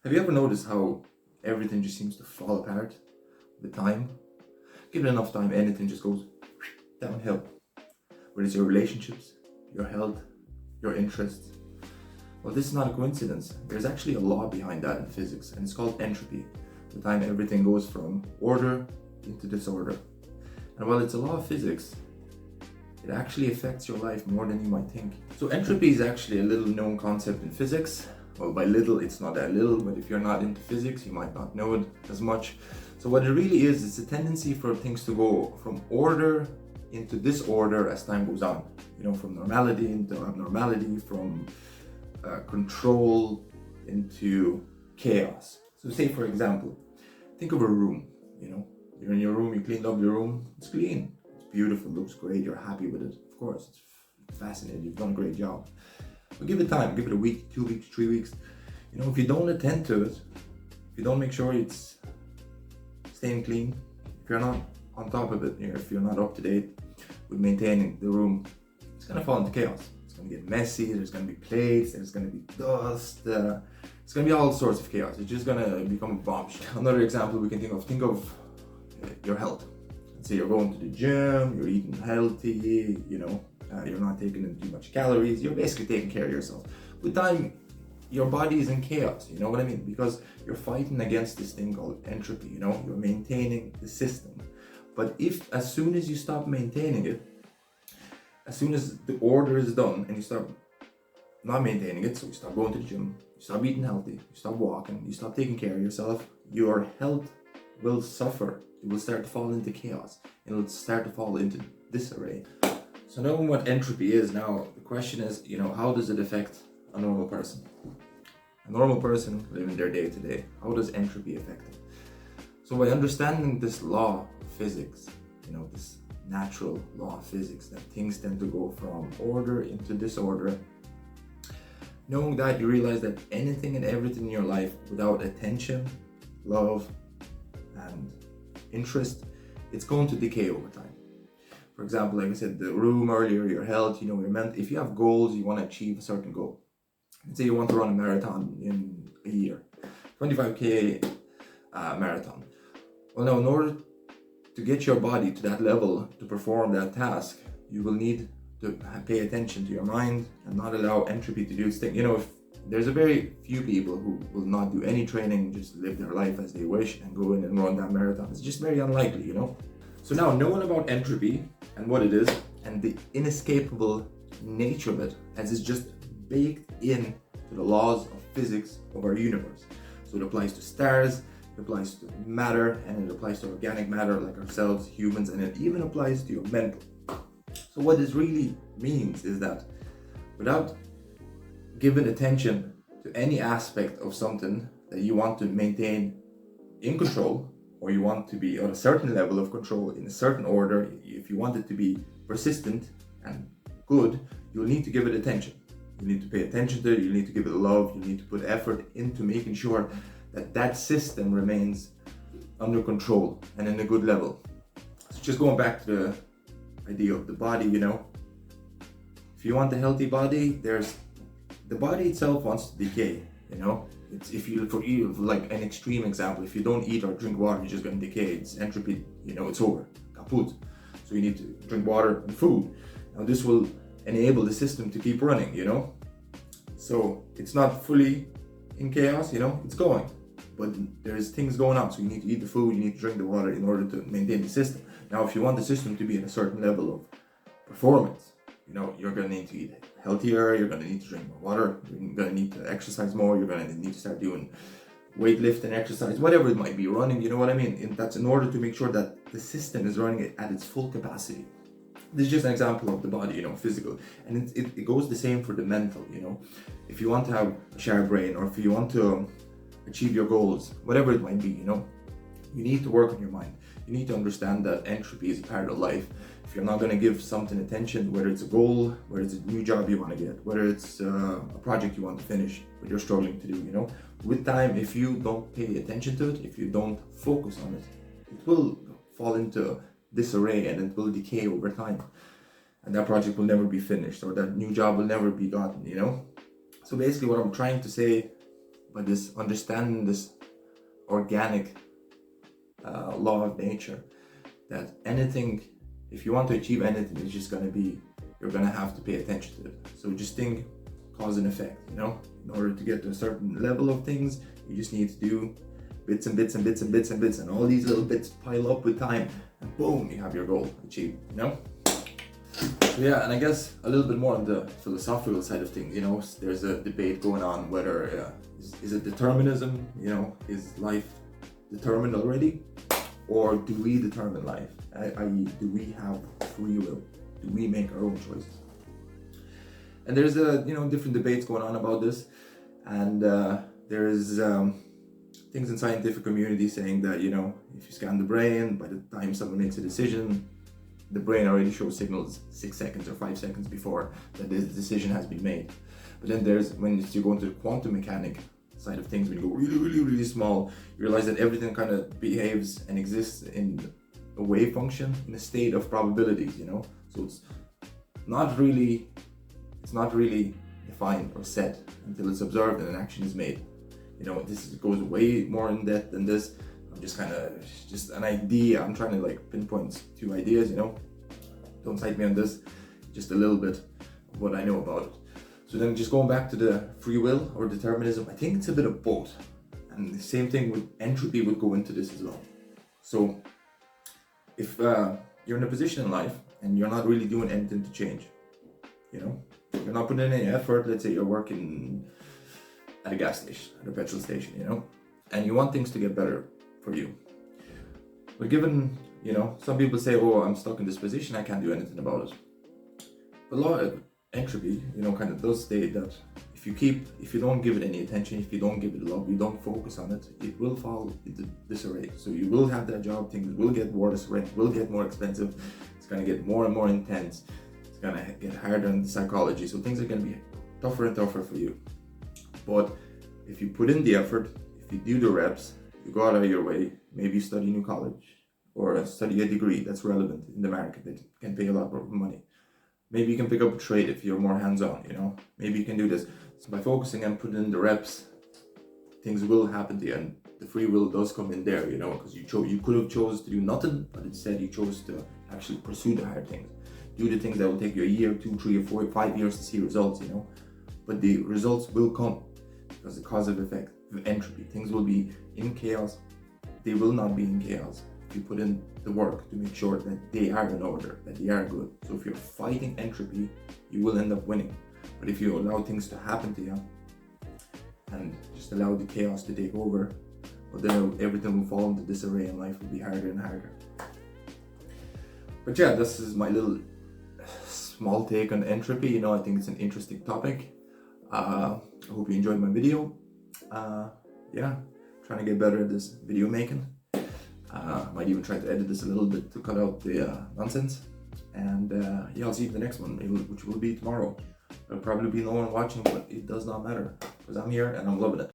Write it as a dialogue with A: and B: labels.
A: Have you ever noticed how everything just seems to fall apart with time? Give it enough time, anything just goes downhill. Whether it's your relationships, your health, your interests. Well, this is not a coincidence. There's actually a law behind that in physics, and it's called entropy. With time, everything goes from order into disorder. And while it's a law of physics, it actually affects your life more than you might think. So entropy is actually a little known concept in physics. Well, by little, it's not that little, but if you're not into physics, you might not know it as much. So what it really is, it's a tendency for things to go from order into disorder as time goes on. From normality into abnormality, from control into chaos. So say, for example, think of a room, You're in your room, you cleaned up your room, it's clean, it's beautiful, looks great, you're happy with it. Of course, it's fascinating, you've done a great job. But give it time, give it a week, 2 weeks, 3 weeks. If you don't attend to it, if you don't make sure it's staying clean, if you're not on top of it, if you're not up to date with maintaining the room, it's gonna fall into chaos. It's gonna get messy, there's gonna be plates, there's gonna be dust, it's gonna be all sorts of chaos. It's just gonna become a bombshell. Another example we can think of your health. Let's say you're going to the gym, you're eating healthy, you're not taking in too much calories, you're basically taking care of yourself. With time, your body is in chaos, you know what I mean? Because you're fighting against this thing called entropy, you're maintaining the system. But as soon as you stop maintaining it, as soon as the order is done and you start not maintaining it, so you stop going to the gym, you stop eating healthy, you stop walking, you stop taking care of yourself, your health will suffer. It will start to fall into chaos. It'll start to fall into disarray. So knowing what entropy is now, the question is, how does it affect a normal person? A normal person living their day to day, how does entropy affect them? So by understanding this law of physics, this natural law of physics, that things tend to go from order into disorder, knowing that, you realize that anything and everything in your life without attention, love, and interest, it's going to decay over time. For example, like I said, the room earlier, your health, if you have goals, you want to achieve a certain goal. Let's say you want to run a marathon in a year, 25K marathon. Well, now, in order to get your body to that level to perform that task, you will need to pay attention to your mind and not allow entropy to do its thing. If there's a very few people who will not do any training, just live their life as they wish and go in and run that marathon. It's just very unlikely, So now, knowing about entropy and what it is and the inescapable nature of it, as it's just baked in to the laws of physics of our universe. So it applies to stars, it applies to matter, and it applies to organic matter like ourselves, humans, and it even applies to your mental. So what this really means is that without giving attention to any aspect of something that you want to maintain in control, or you want to be on a certain level of control in a certain order, if you want it to be persistent and good, you'll need to give it attention. You need to pay attention to it, you need to give it love, you need to put effort into making sure that that system remains under control and in a good level. So just going back to the idea of the body, if you want a healthy body, the body itself wants to decay, It's for like an extreme example, if you don't eat or drink water, you're just going to decay. It's entropy, it's over, kaput. So you need to drink water and food. Now this will enable the system to keep running, So it's not fully in chaos, it's going, but there's things going on. So you need to eat the food, you need to drink the water in order to maintain the system. Now, if you want the system to be at a certain level of performance, you're going to need to eat healthier, you're going to need to drink more water, you're going to need to exercise more, you're going to need to start doing weightlifting exercise, whatever it might be, running, you know what I mean? And that's in order to make sure that the system is running at its full capacity. This is just an example of the body, physical. And it goes the same for the mental, If you want to have a sharp brain, or if you want to achieve your goals, whatever it might be, you need to work on your mind. You need to understand that entropy is a part of life. If you're not going to give something attention, whether it's a goal, whether it's a new job you want to get, whether it's a project you want to finish, but you're struggling to do, with time, if you don't pay attention to it, if you don't focus on it, it will fall into disarray and it will decay over time. And that project will never be finished, or that new job will never be gotten, So basically what I'm trying to say by this understanding this organic law of nature, that anything, if you want to achieve anything, it's just gonna be, you're gonna have to pay attention to it. So just think cause and effect, you know? In order to get to a certain level of things, you just need to do bits and bits and bits and bits and bits, and all these little bits pile up with time, and boom, you have your goal achieved, you know? So yeah, and I guess a little bit more on the philosophical side of things, you know, there's a debate going on whether, is it determinism, you know, is life determined already? Or do we determine life? I.e., do we have free will? Do we make our own choices? And there's different debates going on about this, and there's things in scientific community saying that, you know, if you scan the brain, by the time someone makes a decision, the brain already shows signals 6 seconds or 5 seconds before that this decision has been made. But then there's, when you go into the quantum mechanic side of things, when you go really, really, really small, you realize that everything kind of behaves and exists in a wave function, in a state of probabilities, you know? So it's not really defined or set until it's observed and an action is made. You know, this goes way more in depth than this. I'm just kind of, just an idea. I'm trying to like pinpoint 2 ideas, you know? Don't cite me on this, just a little bit of what I know about it. So then just going back to the free will or determinism, I think it's a bit of both. And the same thing with entropy would go into this as well. So if you're in a position in life and you're not really doing anything to change, you know, you're not putting in any effort, let's say you're working at a gas station, at a petrol station, you know, and you want things to get better for you. But given, you know, some people say, oh, I'm stuck in this position, I can't do anything about it. But a lot of entropy, you know, kind of does state that if you don't give it any attention, if you don't give it love, you don't focus on it, it will fall into disarray. So you will have that job, things will get worse, rent will get more expensive, it's gonna get more and more intense, it's gonna get harder in the psychology, so things are gonna be tougher and tougher for you. But if you put in the effort, if you do the reps, you go out of your way, maybe you study new college or study a degree that's relevant in the market that can pay a lot more money. Maybe you can pick up a trade if you're more hands-on, you know, maybe you can do this. So by focusing and putting in the reps, things will happen to you, and the free will does come in there, you know, because you could have chose to do nothing, but instead you chose to actually pursue the hard things. Do the things that will take you a year, 2, 3, or 4, 5 years to see results, you know, but the results will come because the cause and effect of entropy. Things will be in chaos, they will not be in chaos if you put in the work to make sure that they are in order, that they are good. So if you're fighting entropy, you will end up winning. But if you allow things to happen to you and just allow the chaos to take over, well, then everything will fall into disarray and life will be harder and harder. But yeah, this is my little small take on entropy. You know, I think it's an interesting topic. I hope you enjoyed my video. Yeah, trying to get better at this video making. Might even try to edit this a little bit to cut out the nonsense. And yeah, I'll see you in the next one, which will be tomorrow. There'll probably be no one watching, but it does not matter because I'm here and I'm loving it.